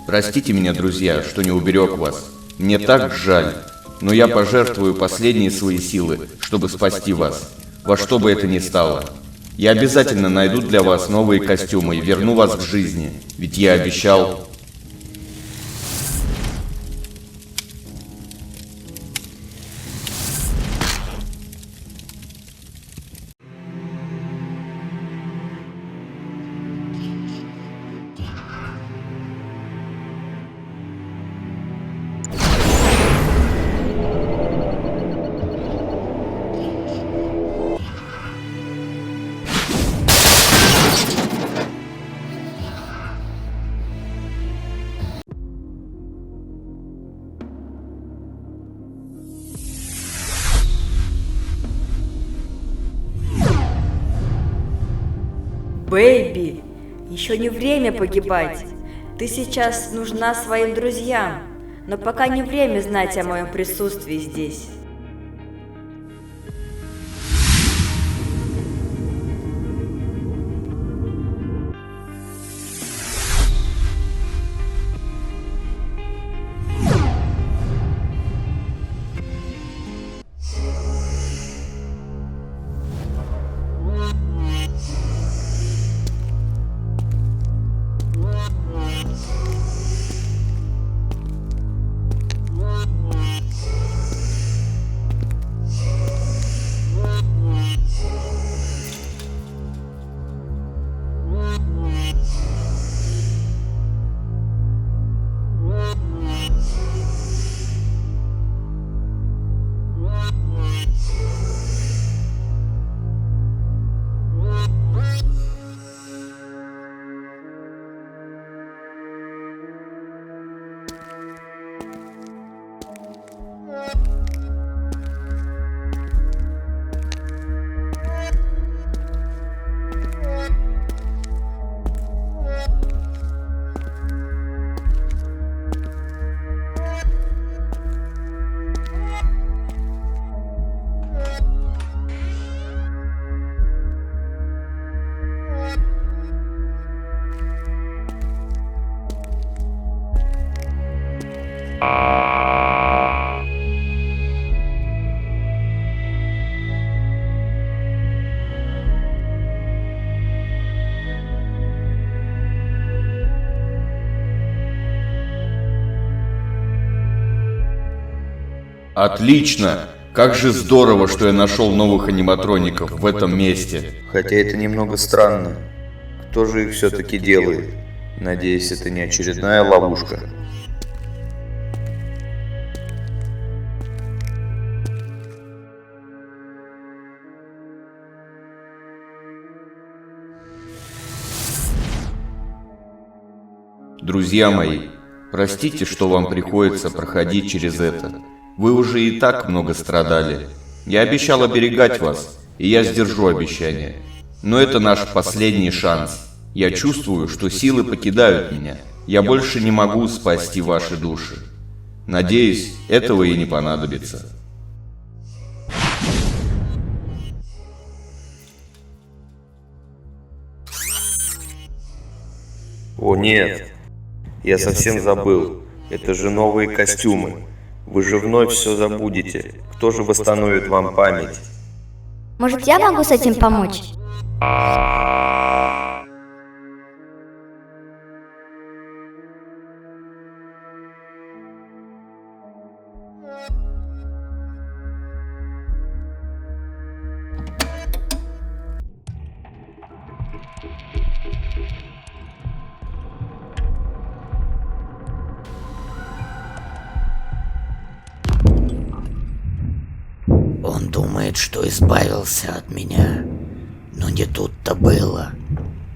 Простите меня, друзья, что не уберег вас. Мне так жаль, но я пожертвую последние свои силы, чтобы спасти вас, во что бы это ни стало. Я обязательно найду для вас новые костюмы и верну вас к жизни, ведь я обещал... Бэйби, еще не время погибать. Ты сейчас нужна своим друзьям, но пока не время знать о моем присутствии здесь. Отлично! Как же здорово, что я нашел новых аниматроников в этом месте. Хотя это немного странно. Кто же их все-таки делает? Надеюсь, это не очередная ловушка. Друзья мои, простите, что вам приходится проходить через это. Вы уже и так много страдали. Я обещал оберегать вас, и я сдержу обещание. Но это наш последний шанс. Я чувствую, что силы покидают меня. Я больше не могу спасти ваши души. Надеюсь, этого и не понадобится. О нет, я совсем забыл. Это же новые костюмы. Вы же вновь все забудете. Кто же восстановит вам память? Может, я могу с этим помочь? Он думает, что избавился от меня, но не тут-то было.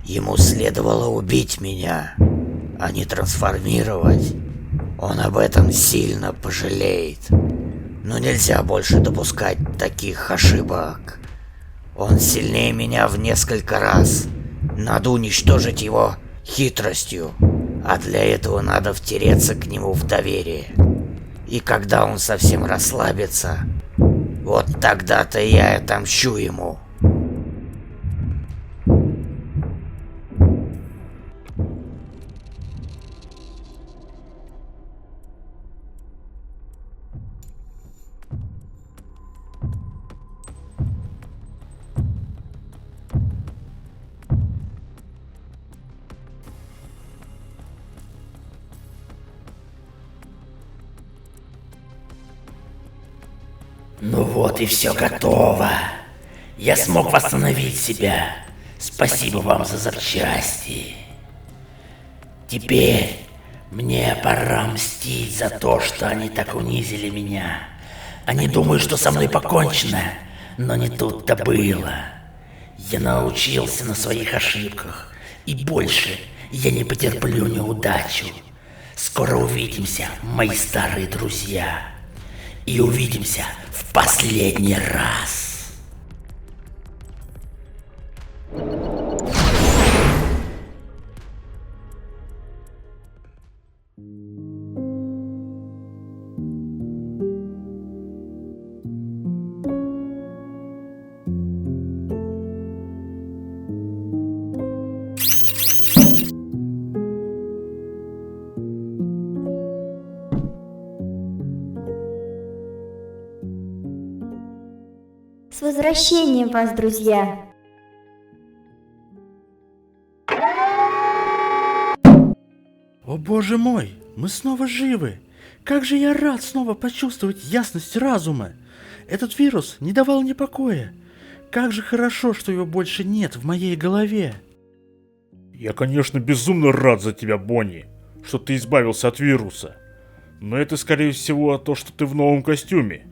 Ему следовало убить меня, а не трансформировать. Он об этом сильно пожалеет. Но нельзя больше допускать таких ошибок. Он сильнее меня в несколько раз. Надо уничтожить его хитростью, а для этого надо втереться к нему в доверие. И когда он совсем расслабится, вот тогда-то я отомщу ему. Ну вот и все готово. Я смог восстановить себя. Спасибо вам за запчасти. Теперь мне пора мстить за то, что они так унизили меня. Они думают, что со мной покончено, но не тут-то было. Я научился на своих ошибках, и больше я не потерплю неудачу. Скоро увидимся, мои старые друзья. И увидимся в последний раз. С возвращением вас, друзья! О боже мой, мы снова живы! Как же я рад снова почувствовать ясность разума! Этот вирус не давал мне покоя. Как же хорошо, что его больше нет в моей голове. Я, конечно, безумно рад за тебя, Бонни, что ты избавился от вируса. Но это, скорее всего, то, что ты в новом костюме.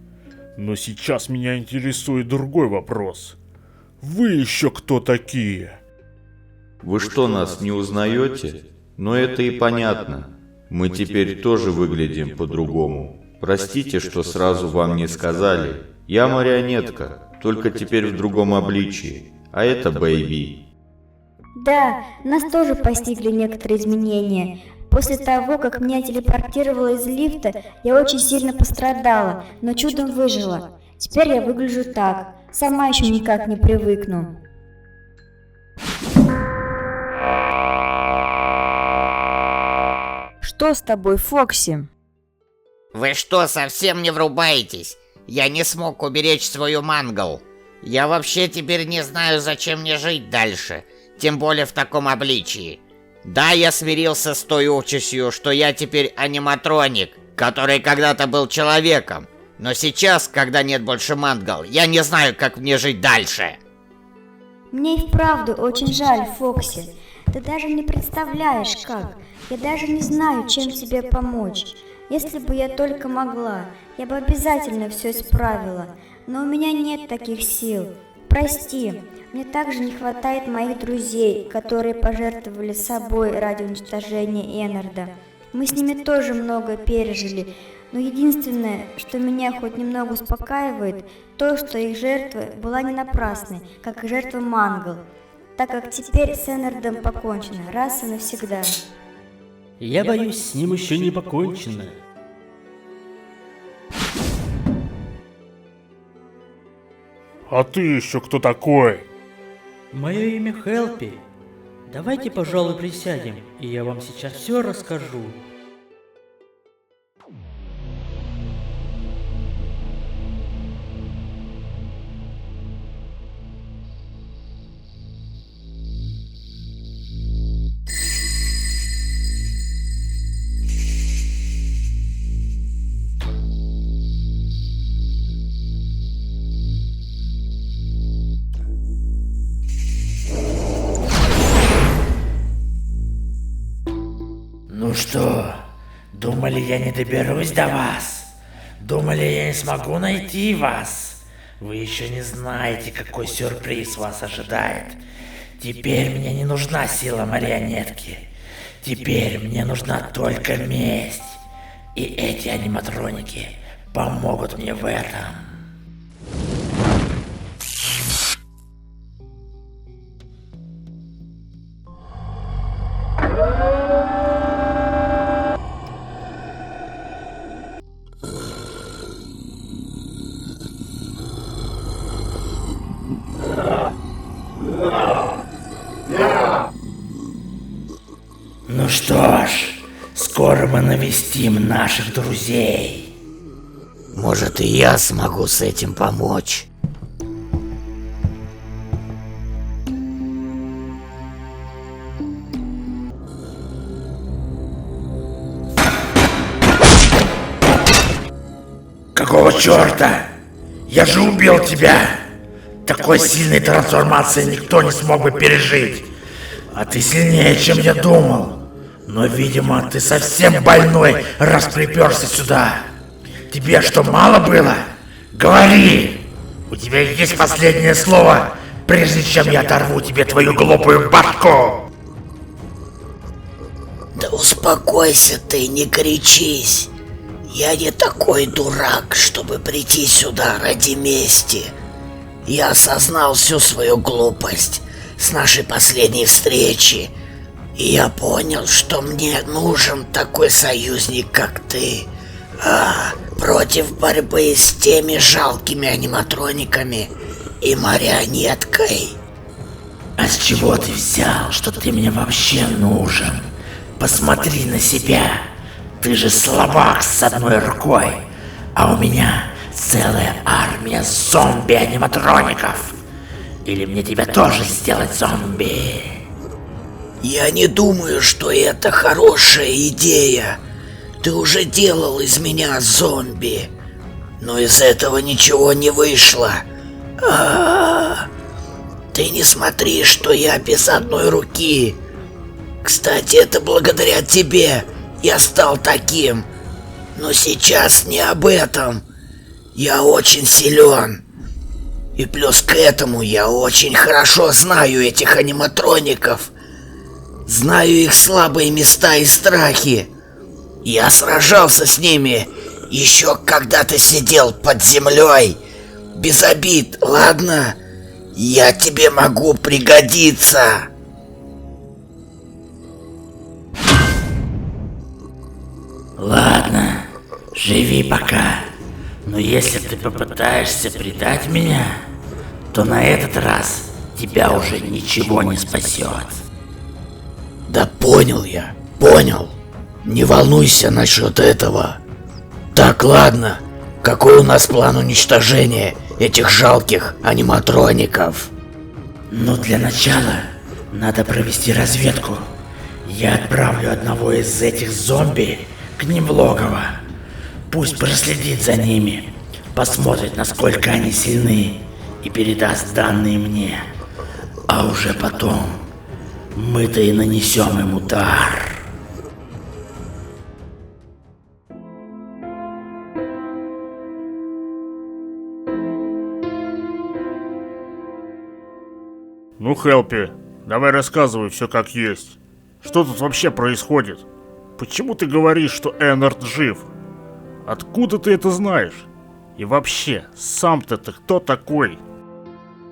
Но сейчас меня интересует другой вопрос. Вы еще кто такие? Вы что, нас не узнаете? Но это и понятно. Мы теперь тоже выглядим по-другому. Простите, что сразу вам не сказали. Я марионетка, только теперь в другом обличии. А это Бэйби. Да, нас тоже постигли некоторые изменения. После того, как меня телепортировало из лифта, я очень сильно пострадала, но чудом выжила. Теперь я выгляжу так. Сама еще никак не привыкну. Что с тобой, Фокси? Вы что, совсем не врубаетесь? Я не смог уберечь свою мангал. Я вообще теперь не знаю, зачем мне жить дальше, тем более в таком обличии. Да, я смирился с той участью, что я теперь аниматроник, который когда-то был человеком. Но сейчас, когда нет больше мангал, я не знаю, как мне жить дальше. Мне и вправду очень жаль, Фокси. Ты даже не представляешь, как. Я даже не знаю, чем тебе помочь. Если бы я только могла, я бы обязательно все исправила. Но у меня нет таких сил. Прости, мне также не хватает моих друзей, которые пожертвовали собой ради уничтожения Эннарда. Мы с ними тоже много пережили, но единственное, что меня хоть немного успокаивает, то, что их жертва была не напрасной, как и жертва Мангл, так как теперь с Эннардом покончено раз и навсегда. Я боюсь, с ним еще не покончено. А ты еще кто такой? Мое имя Хелпи. Давайте, пожалуй, присядем, и я вам сейчас все расскажу. Ну что, думали, я не доберусь до вас? Думали, я не смогу найти вас? Вы еще не знаете, какой сюрприз вас ожидает. Теперь мне не нужна сила марионетки. Теперь мне нужна только месть. И эти аниматроники помогут мне в этом. Ну что ж, скоро мы навестим наших друзей. Может, и я смогу с этим помочь. Какого черта? Я же убил тебя! Такой сильной трансформации никто не смог бы пережить. А ты сильнее, чем я думал. Но, видимо, ты совсем больной, раз приперся сюда. Тебе что, мало было? Говори! У тебя есть последнее слово, прежде чем я оторву тебе твою глупую башку! Да успокойся ты, не кричись. Я не такой дурак, чтобы прийти сюда ради мести. Я осознал всю свою глупость с нашей последней встречи. И я понял, что мне нужен такой союзник, как ты. Против борьбы с теми жалкими аниматрониками и марионеткой. А с чего ты взял, что ты мне вообще нужен? Посмотри на себя. Ты же слабак с одной рукой, а у меня целая армия зомби-аниматроников. Или мне тебя тоже сделать зомби? Я не думаю, что это хорошая идея. Ты уже делал из меня зомби, но из этого ничего не вышло. Ты не смотри, что я без одной руки. Кстати, это благодаря тебе я стал таким. Но сейчас не об этом. Я очень силен. И плюс к этому я очень хорошо знаю этих аниматроников. Знаю их слабые места и страхи. Я сражался с ними еще когда ты сидел под землей. Без обид, ладно? Я тебе могу пригодиться. Ладно, живи пока. Но если ты попытаешься предать меня, то на этот раз тебя уже ничего не спасет. Да понял я, понял. Не волнуйся насчет этого. Так, ладно. Какой у нас план уничтожения этих жалких аниматроников? Ну, для начала надо провести разведку. Я отправлю одного из этих зомби к ним в логово. Пусть проследит за ними, посмотрит, насколько они сильны, и передаст данные мне. А уже потом мы-то и нанесем им удар. Ну, Хелпи, давай рассказывай все как есть. Что тут вообще происходит? Почему ты говоришь, что Эннард жив? Откуда ты это знаешь? И вообще, сам-то ты кто такой?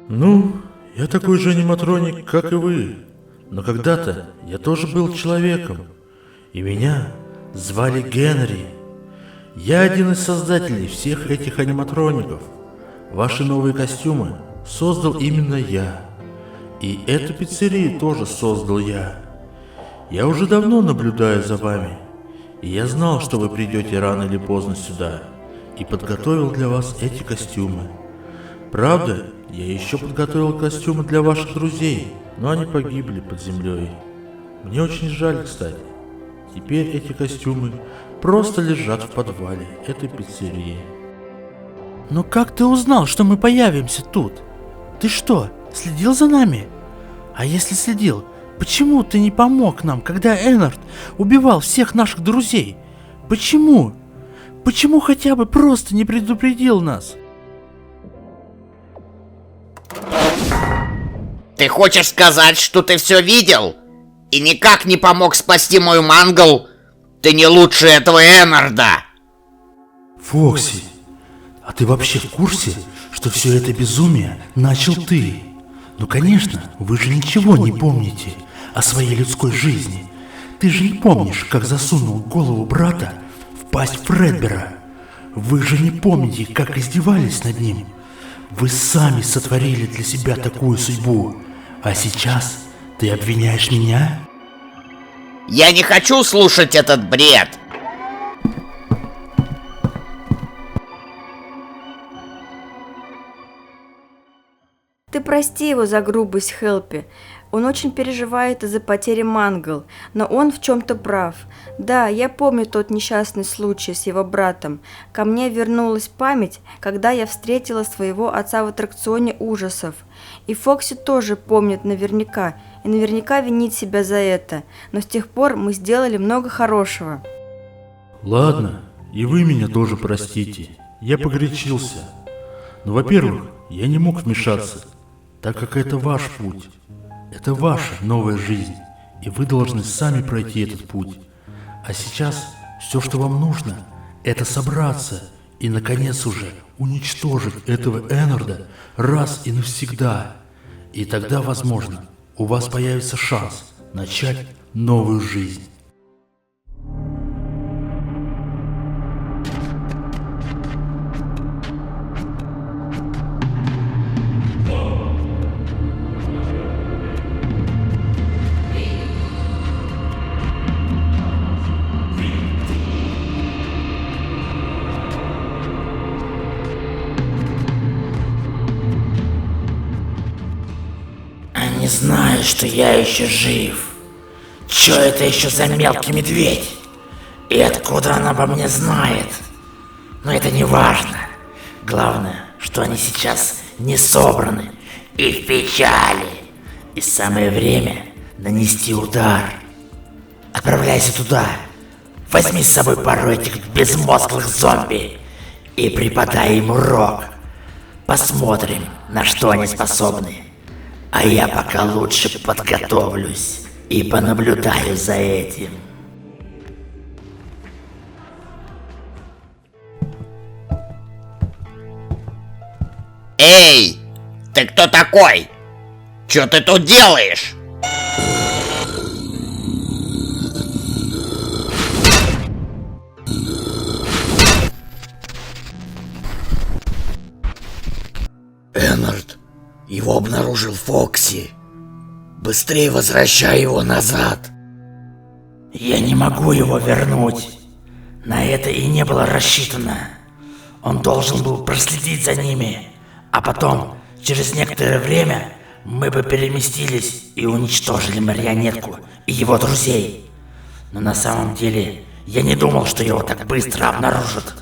Ну, я такой же аниматроник, как и вы. Но когда-то я тоже был человеком. И меня звали Генри. Я один из создателей всех этих аниматроников. Ваши новые костюмы создал именно я. И эту пиццерию тоже создал я. Я уже давно наблюдаю за вами. И я знал, что вы придете рано или поздно сюда. И подготовил для вас эти костюмы. Правда, я еще подготовил костюмы для ваших друзей, но они погибли под землей. Мне очень жаль, кстати. Теперь эти костюмы просто лежат в подвале этой пиццерии. Но как ты узнал, что мы появимся тут? Ты что, следил за нами? А если следил, почему ты не помог нам, когда Эннард убивал всех наших друзей? Почему? Почему хотя бы просто не предупредил нас? Ты хочешь сказать, что ты все видел? И никак не помог спасти мой мангл? Ты не лучше этого Эннарда! Фокси, а ты вообще в курсе, что все это безумие начал ты? Ну конечно, вы же ничего не помните о своей людской жизни. Ты же не помнишь, как засунул голову брата в пасть Фредбера. Вы же не помните, как издевались над ним. Вы сами сотворили для себя такую судьбу. А сейчас ты обвиняешь меня? Я не хочу слушать этот бред! Ты прости его за грубость, Хелпи. Он очень переживает из-за потери Мангл, но он в чем-то прав. Да, я помню тот несчастный случай с его братом. Ко мне вернулась память, когда я встретила своего отца в аттракционе ужасов. И Фокси тоже помнит наверняка, и наверняка винит себя за это. Но с тех пор мы сделали много хорошего. Ладно, и вы меня тоже простите. Я погорячился. Но, во-первых, я не мог вмешаться, так как это ваш путь. Это ваша новая жизнь, и вы должны сами пройти этот путь. А сейчас все, что вам нужно, это собраться и, наконец, уже уничтожить этого Эннарда раз и навсегда. И тогда, возможно, у вас появится шанс начать новую жизнь. Они знают, что я еще жив. Чё это еще за мелкий медведь? И откуда она обо мне знает? Но это не важно. Главное, что они сейчас не собраны и в печали. И самое время нанести удар. Отправляйся туда. Возьми с собой пару этих безмозглых зомби и преподай им урок. Посмотрим, на что они способны. А я пока лучше подготовлюсь и понаблюдаю за этим. Эй, ты кто такой? Чё ты тут делаешь? Эннард, его обнаружил Фокси. Быстрее возвращай его назад. Я не могу его вернуть. На это и не было рассчитано. Он должен был проследить за ними, а потом, через некоторое время, мы бы переместились и уничтожили марионетку и его друзей. Но на самом деле, я не думал, что его так быстро обнаружат.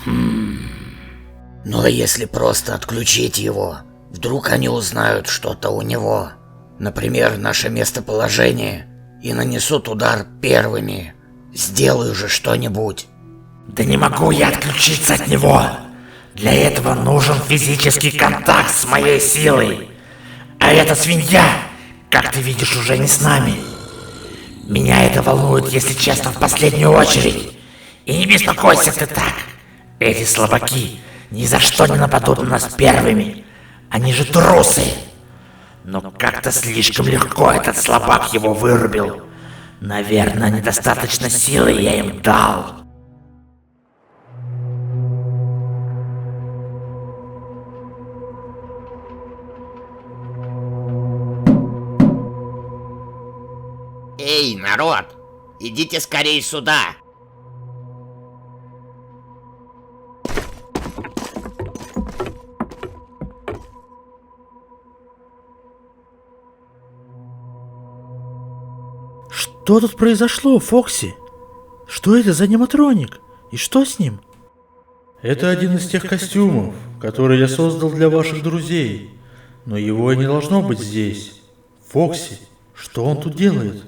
Но если просто отключить его, вдруг они узнают что-то у него. Например, наше местоположение, и нанесут удар первыми. Сделай же что-нибудь. Да не могу я отключиться от него. Для этого нужен физический контакт с моей силой. А эта свинья, как ты видишь, уже не с нами. Меня это волнует, если честно, в последнюю очередь. И не беспокойся ты так. Эти слабаки ни за что не нападут на нас первыми. Они же трусы. Но как-то слишком легко этот слабак его вырубил. Наверное, недостаточно силы я им дал. Эй, народ, идите скорее сюда. Что тут произошло, Фокси? Что это за аниматроник? И что с ним? Это один из тех костюмов, которые я создал для ваших друзей. Но его не должно быть здесь. Фокси, что он тут делает?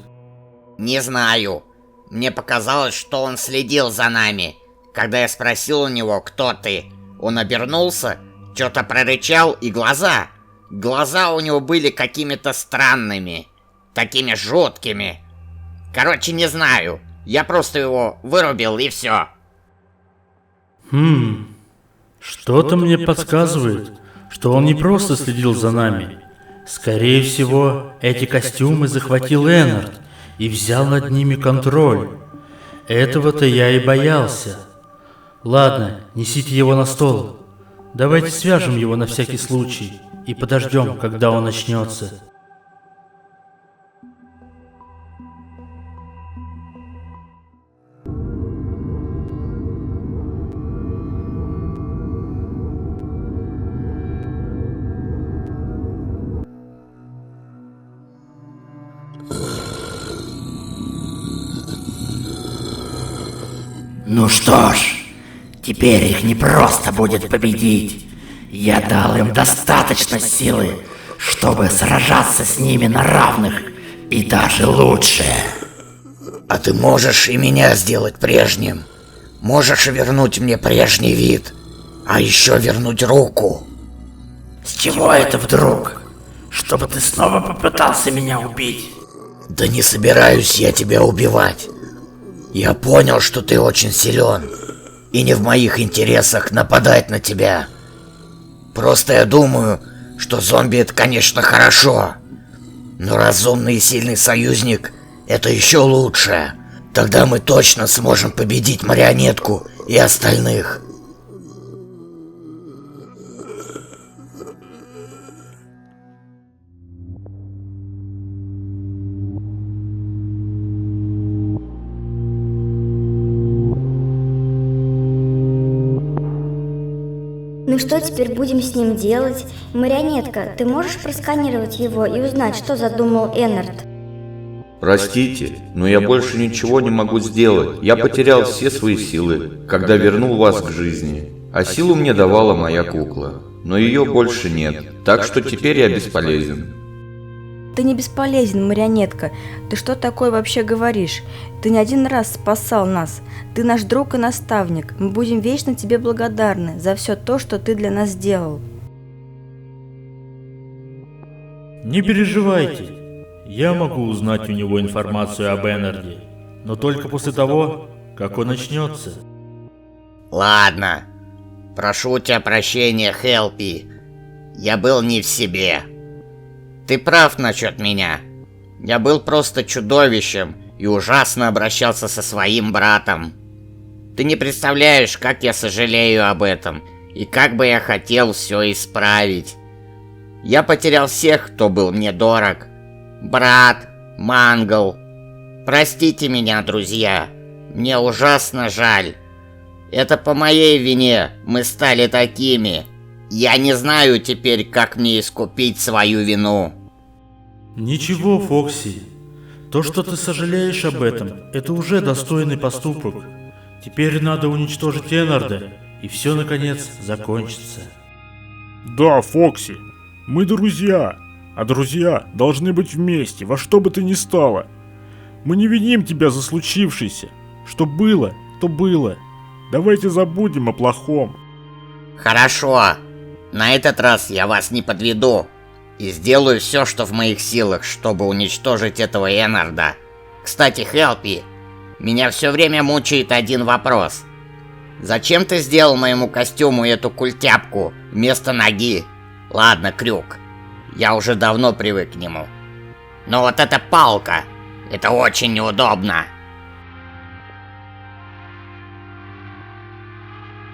Не знаю. Мне показалось, что он следил за нами. Когда я спросил у него, кто ты, он обернулся, что-то прорычал, и глаза. Глаза у него были какими-то странными. Такими жуткими. Короче, не знаю. Я просто его вырубил, и все. Что-то мне подсказывает, что он не просто следил за нами. Скорее всего, эти костюмы захватил Эннард и взял над ними контроль. Этого-то я и боялся. Ладно, несите его на стол. Давайте свяжем его на всякий случай и подождем, когда он начнется. Ну что ж, теперь их не просто будет победить. Я дал им достаточно силы, чтобы сражаться с ними на равных и даже лучше. А ты можешь и меня сделать прежним. Можешь вернуть мне прежний вид. А еще вернуть руку. С чего это вдруг? Чтобы ты снова попытался меня убить? Да не собираюсь я тебя убивать. Я понял, что ты очень силен. И не в моих интересах нападать на тебя. Просто я думаю, что зомби это, конечно, хорошо. Но разумный и сильный союзник это еще лучше. Тогда мы точно сможем победить марионетку и остальных. Ну что теперь будем с ним делать? Марионетка, ты можешь просканировать его и узнать, что задумал Эннард? Простите, но я больше ничего не могу сделать. Я потерял все свои силы, когда вернул вас к жизни. А силу мне давала моя кукла. Но ее больше нет, так что теперь я бесполезен. Ты не бесполезен, марионетка. Ты что такое вообще говоришь? Ты не один раз спасал нас. Ты наш друг и наставник. Мы будем вечно тебе благодарны за все то, что ты для нас сделал. Не переживайте. Я могу узнать у него информацию об Эннарде, но только после того, как он начнется. Ладно. Прошу у тебя прощения, Хелпи. Я был не в себе. Ты прав насчет меня. Я был просто чудовищем и ужасно обращался со своим братом. Ты не представляешь, как я сожалею об этом и как бы я хотел все исправить. Я потерял всех, кто был мне дорог. Брат, Мангл. Простите меня, друзья. Мне ужасно жаль. Это по моей вине мы стали такими. Я не знаю теперь, как мне искупить свою вину. Ничего, Фокси. То, что ты сожалеешь об этом, это уже достойный поступок. Теперь надо уничтожить Эннарда, и все, наконец, закончится. Да, Фокси, мы друзья. А друзья должны быть вместе, во что бы то ни стало. Мы не виним тебя за случившееся. Что было, то было. Давайте забудем о плохом. Хорошо. На этот раз я вас не подведу. И сделаю все, что в моих силах, чтобы уничтожить этого Эннарда. Кстати, Хелпи, меня все время мучает один вопрос. Зачем ты сделал моему костюму эту культяпку вместо ноги? Ладно, крюк. Я уже давно привык к нему. Но вот эта палка, это очень неудобно.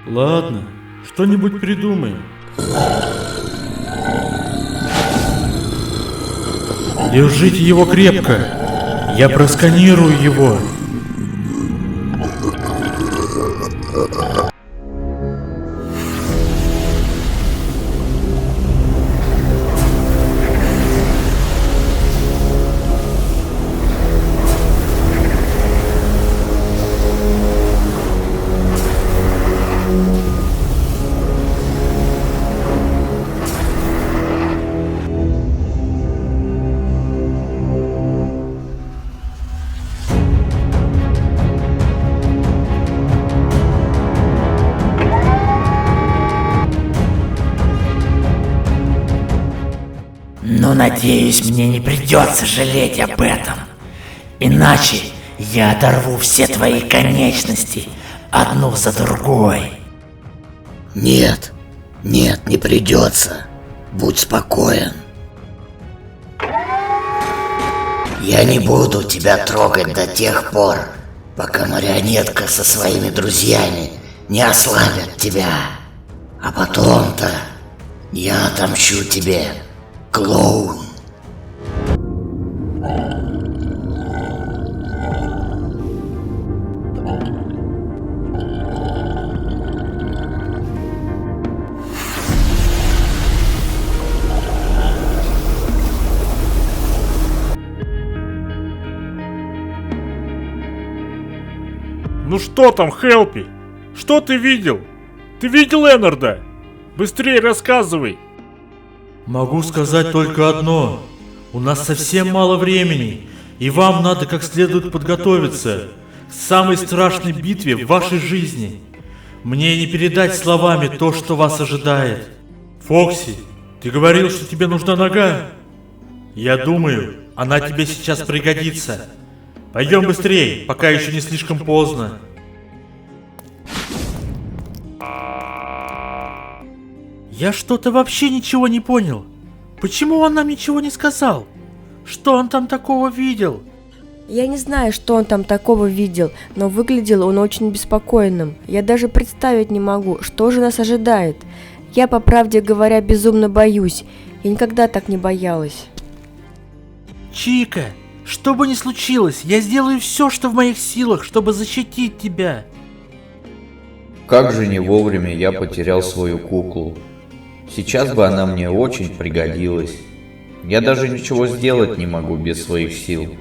Ладно, что-нибудь придумаем. Держите его крепко. Я просканирую его. Но надеюсь, мне не придется жалеть об этом. Иначе я оторву все твои конечности одну за другой. Нет, нет, не придется. Будь спокоен. Я не буду тебя трогать до тех пор, пока марионетка со своими друзьями не ослабят тебя. А потом-то я отомщу тебе, клоун. Ну что там, Хелпи? Что ты видел? Ты видел Эннарда? Быстрее рассказывай. Могу сказать только одно. У нас совсем мало времени, и вам надо как следует подготовиться к самой страшной битве в вашей жизни. Мне не передать словами то, что вас ожидает. Фокси, ты говорил, что тебе нужна нога? Я думаю, она тебе сейчас пригодится. Пойдем быстрее, пока еще не слишком поздно. Я что-то вообще ничего не понял. Почему он нам ничего не сказал? Что он там такого видел? Я не знаю, что он там такого видел, но выглядел он очень беспокойным. Я даже представить не могу, что же нас ожидает. Я, по правде говоря, безумно боюсь. Я никогда так не боялась. Чика, что бы ни случилось, я сделаю все, что в моих силах, чтобы защитить тебя. Как же не вовремя я потерял свою куклу. Сейчас бы она мне очень пригодилась. Я даже ничего сделать не могу без своих сил.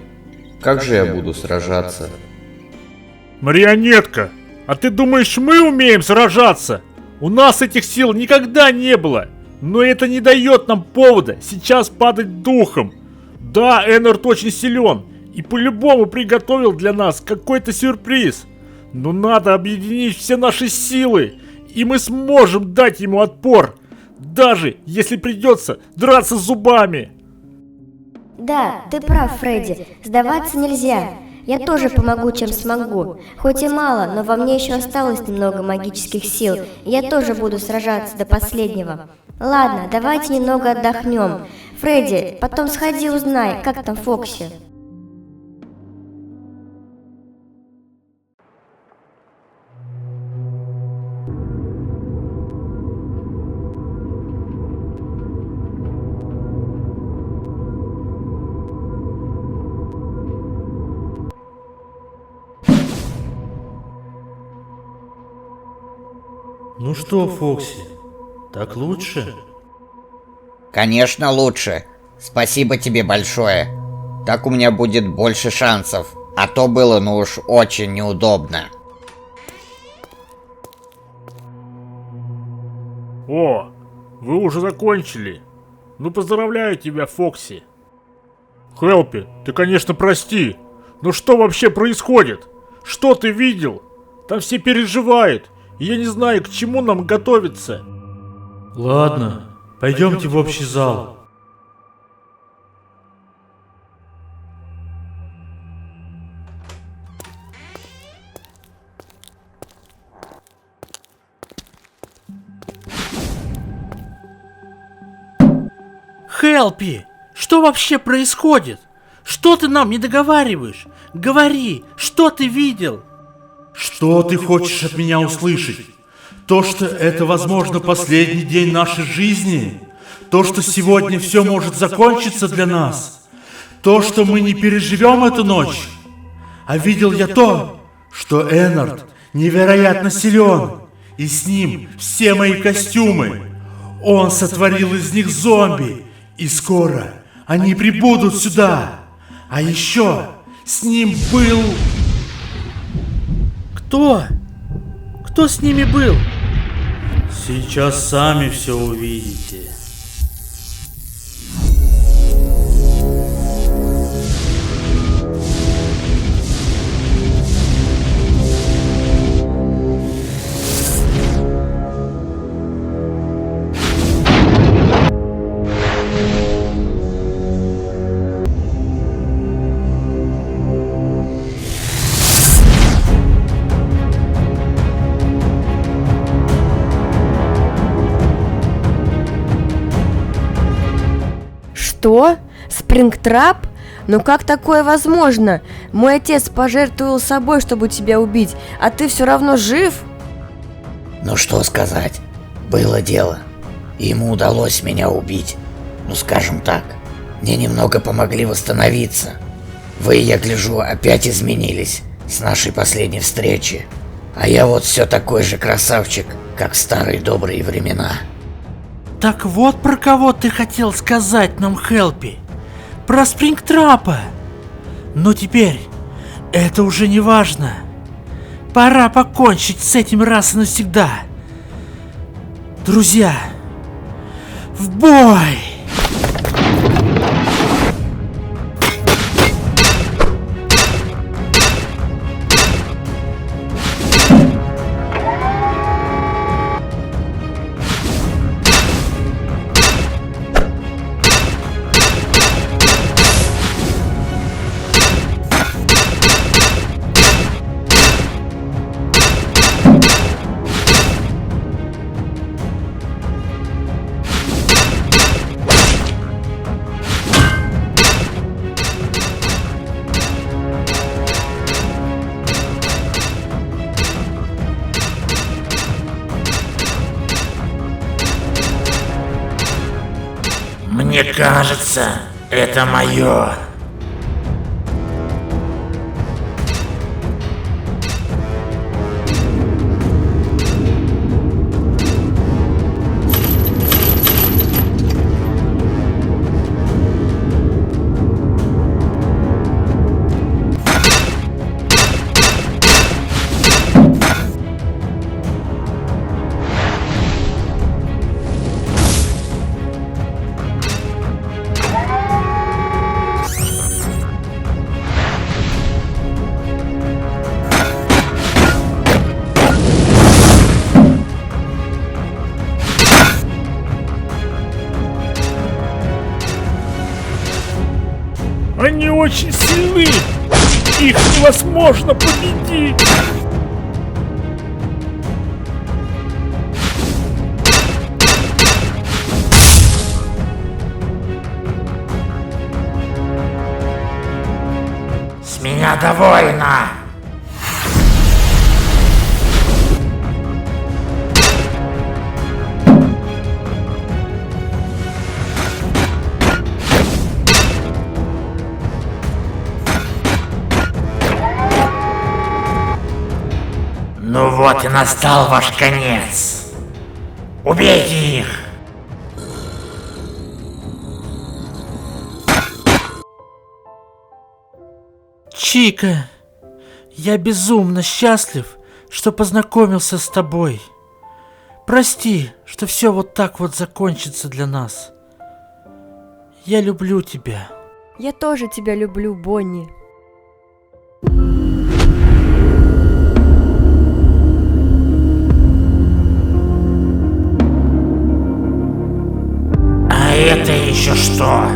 Как же я буду сражаться? Марионетка, а ты думаешь, мы умеем сражаться? У нас этих сил никогда не было. Но это не дает нам повода сейчас падать духом. Да, Эннард очень силен и по-любому приготовил для нас какой-то сюрприз. Но надо объединить все наши силы, и мы сможем дать ему отпор. Даже если придется драться зубами. Да, ты прав, Фредди. Сдаваться нельзя. Я тоже помогу, чем смогу. Хоть и мало, но во мне еще осталось немного магических сил. И я тоже буду сражаться до последнего. Ладно, давайте немного отдохнем. Фредди, потом сходи узнай, как там Фокси. Ну что, Фокси, так лучше? Конечно, лучше. Спасибо тебе большое. Так у меня будет больше шансов. А то было, ну уж, очень неудобно. О, вы уже закончили. Ну поздравляю тебя, Фокси. Хелпи, ты, конечно, прости. Но что вообще происходит? Что ты видел? Там все переживают. И я не знаю, к чему нам готовиться. Ладно, пойдемте в общий зал. Хелпи, что вообще происходит? Что ты нам не договариваешь? Говори, что ты видел? Что ты хочешь от меня услышать? То, что это, возможно, последний день нашей жизни? То, что сегодня все может закончиться для нас? То, что мы не переживем эту ночь? А видел я то, что Эннард невероятно силен, и с ним все мои костюмы. Он сотворил из них зомби, и скоро они прибудут сюда. А еще с ним был... Кто? Кто с ними был? Сейчас сами все увидите. Что? Спрингтрап? Ну как такое возможно? Мой отец пожертвовал собой, чтобы тебя убить, а ты все равно жив? Ну что сказать, было дело. Ему удалось меня убить. Ну скажем так, мне немного помогли восстановиться. Вы, я гляжу, опять изменились с нашей последней встречи. А я вот все такой же красавчик, как в старые добрые времена. Так вот про кого ты хотел сказать нам, Хелпи. Про Спрингтрапа. Но теперь это уже не важно. Пора покончить с этим раз и навсегда. Друзья, в бой! Мне кажется, это мое. Они очень сильны! Их невозможно победить! С меня довольно. Ну вот и настал ваш конец. Убейте их! Чика, я безумно счастлив, что познакомился с тобой. Прости, что все вот так вот закончится для нас. Я люблю тебя. Я тоже тебя люблю, Бонни. А это еще что?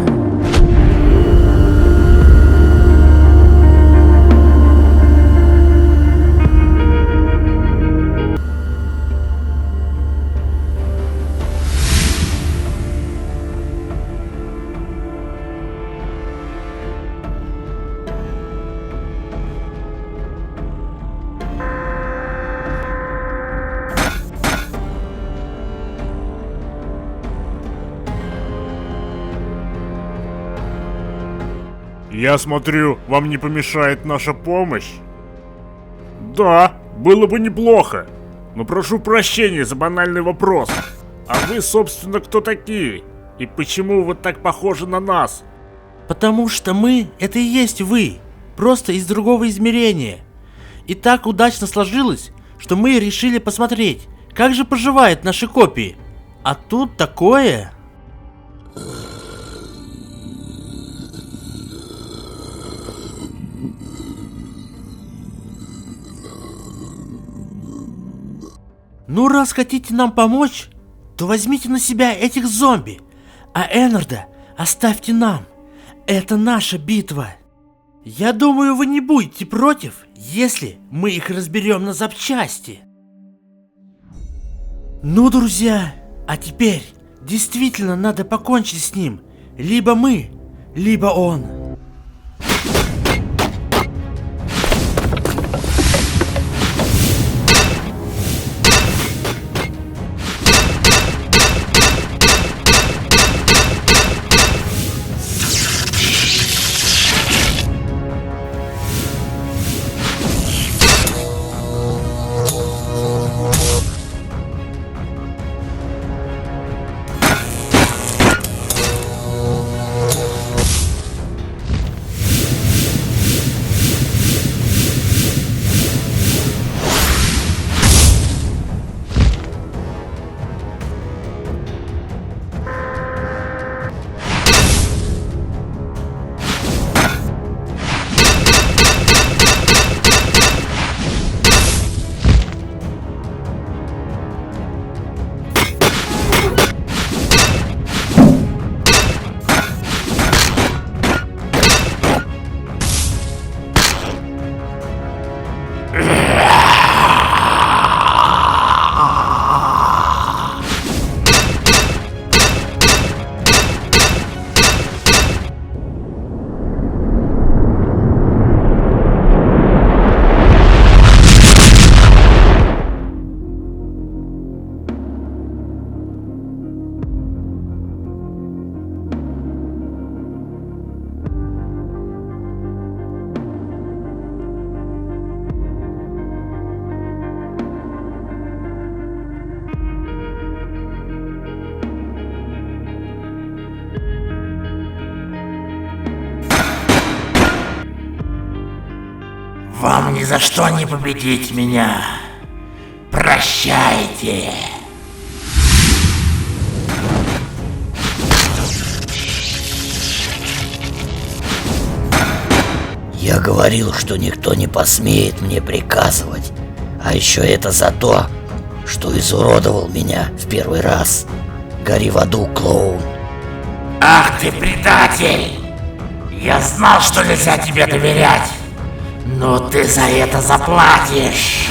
Я смотрю, вам не помешает наша помощь? Да, было бы неплохо. Но прошу прощения за банальный вопрос. А вы, собственно, кто такие? И почему вы так похожи на нас? Потому что мы — это и есть вы, просто из другого измерения. И так удачно сложилось, что мы решили посмотреть, как же поживают наши копии. А тут такое... Ну, раз хотите нам помочь, то возьмите на себя этих зомби, а Энарда оставьте нам. Это наша битва. Я думаю, вы не будете против, если мы их разберем на запчасти. Ну, друзья, а теперь действительно надо покончить с ним. Либо мы, либо он. Вам ни за что не победить меня. Прощайте. Я говорил, что никто не посмеет мне приказывать. А еще это за то, что изуродовал меня в первый раз. Гори в аду, клоун. Ах ты предатель! Я знал, что нельзя тебе доверять. Но ты за это заплатишь.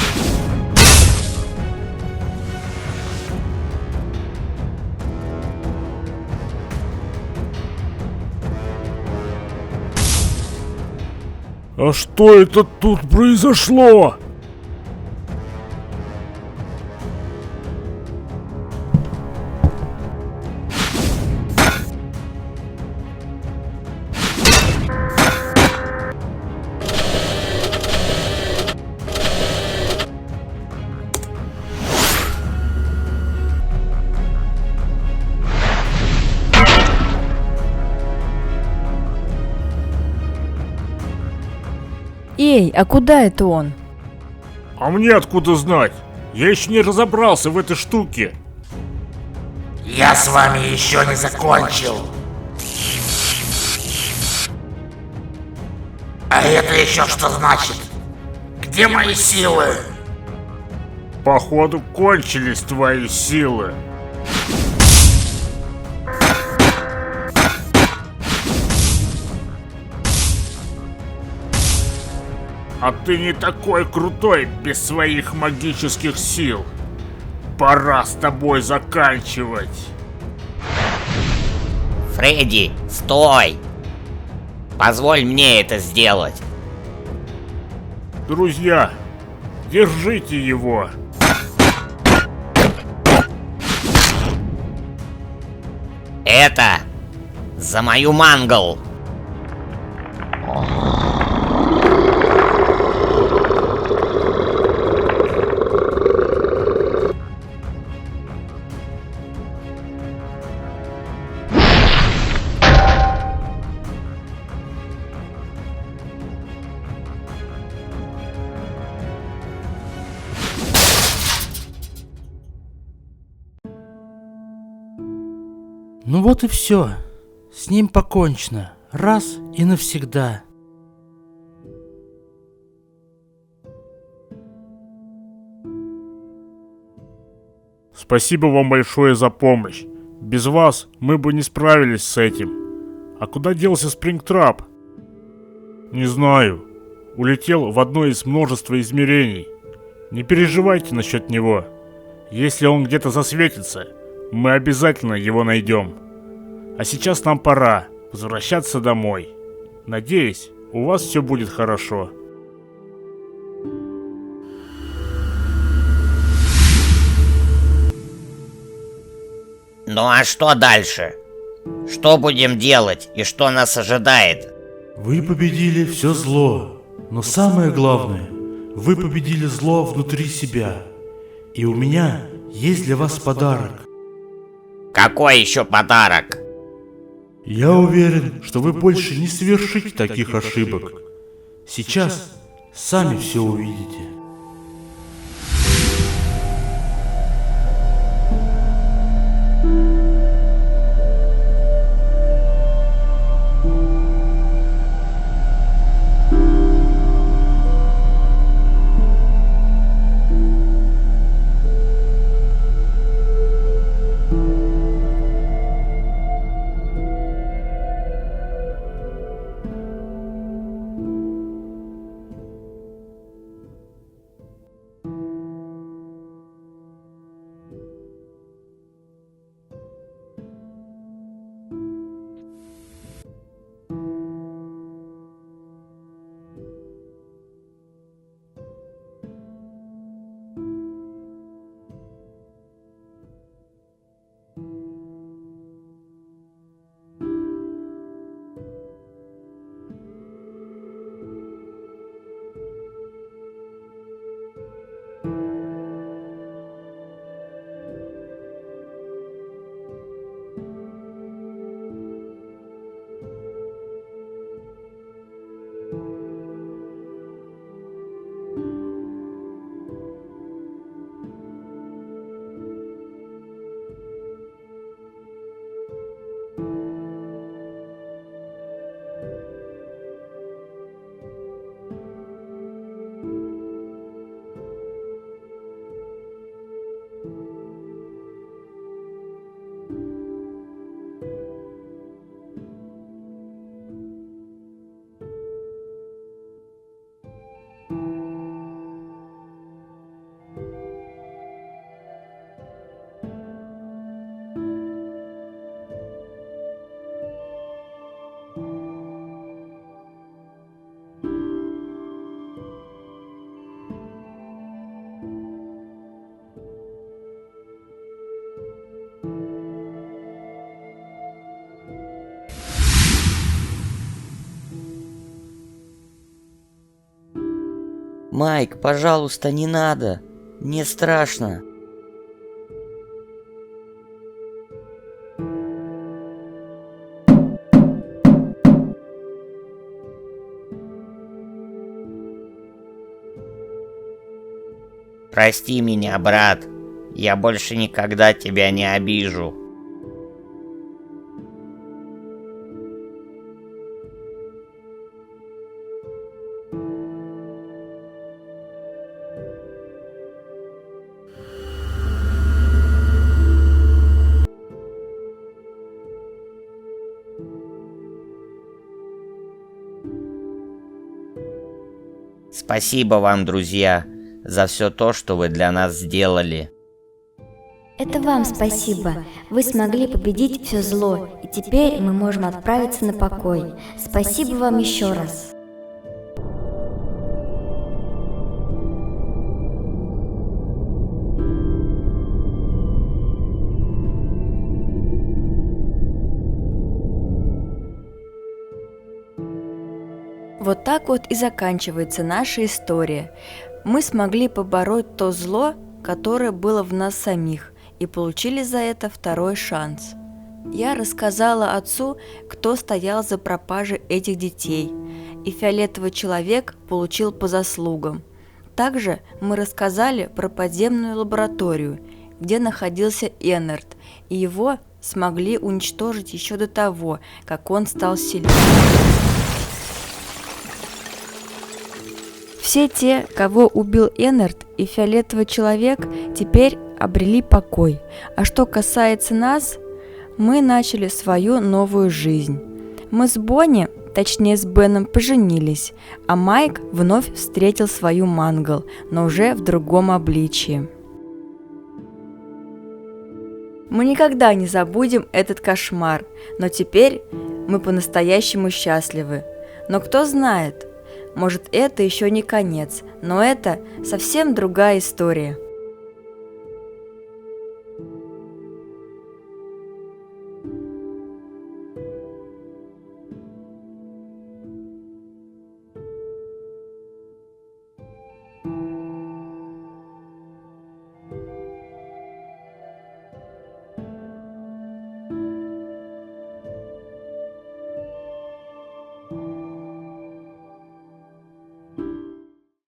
А что это тут произошло? Эй, а куда это он? А мне откуда знать? Я еще не разобрался в этой штуке. Я с вами еще не закончил. А это еще что значит? Где мои силы? Походу, кончились твои силы. А ты не такой крутой без своих магических сил. Пора с тобой заканчивать. Фредди, стой! Позволь мне это сделать. Друзья, держите его. Это за мою мангл. Ну вот и все. С ним покончено. Раз и навсегда. Спасибо вам большое за помощь. Без вас мы бы не справились с этим. А куда делся Спрингтрап? Не знаю. Улетел в одно из множества измерений. Не переживайте насчет него. Если он где-то засветится, мы обязательно его найдем. А сейчас нам пора возвращаться домой. Надеюсь, у вас все будет хорошо. Ну а что дальше? Что будем делать и что нас ожидает? Вы победили все зло. Но самое главное, вы победили зло внутри себя. И у меня есть для вас подарок. Какой еще подарок? Я уверен, что вы больше не совершите таких ошибок. Сейчас сами все увидите. Майк, пожалуйста, не надо. Мне страшно. Прости меня, брат. Я больше никогда тебя не обижу. Спасибо вам, друзья, за все то, что вы для нас сделали. Это вам спасибо. Вы смогли победить все зло, и теперь мы можем отправиться на покой. Спасибо вам еще раз. Вот так вот и заканчивается наша история. Мы смогли побороть то зло, которое было в нас самих, и получили за это второй шанс. Я рассказала отцу, кто стоял за пропажей этих детей, и фиолетовый человек получил по заслугам. Также мы рассказали про подземную лабораторию, где находился Эннард, и его смогли уничтожить еще до того, как он стал сильнее. Все те, кого убил Эннард и фиолетовый человек, теперь обрели покой. А что касается нас, мы начали свою новую жизнь. Мы с Бонни, точнее с Беном, поженились, а Майк вновь встретил свою Мангл, но уже в другом обличии. Мы никогда не забудем этот кошмар, но теперь мы по-настоящему счастливы. Но кто знает, может, это еще не конец, но это совсем другая история.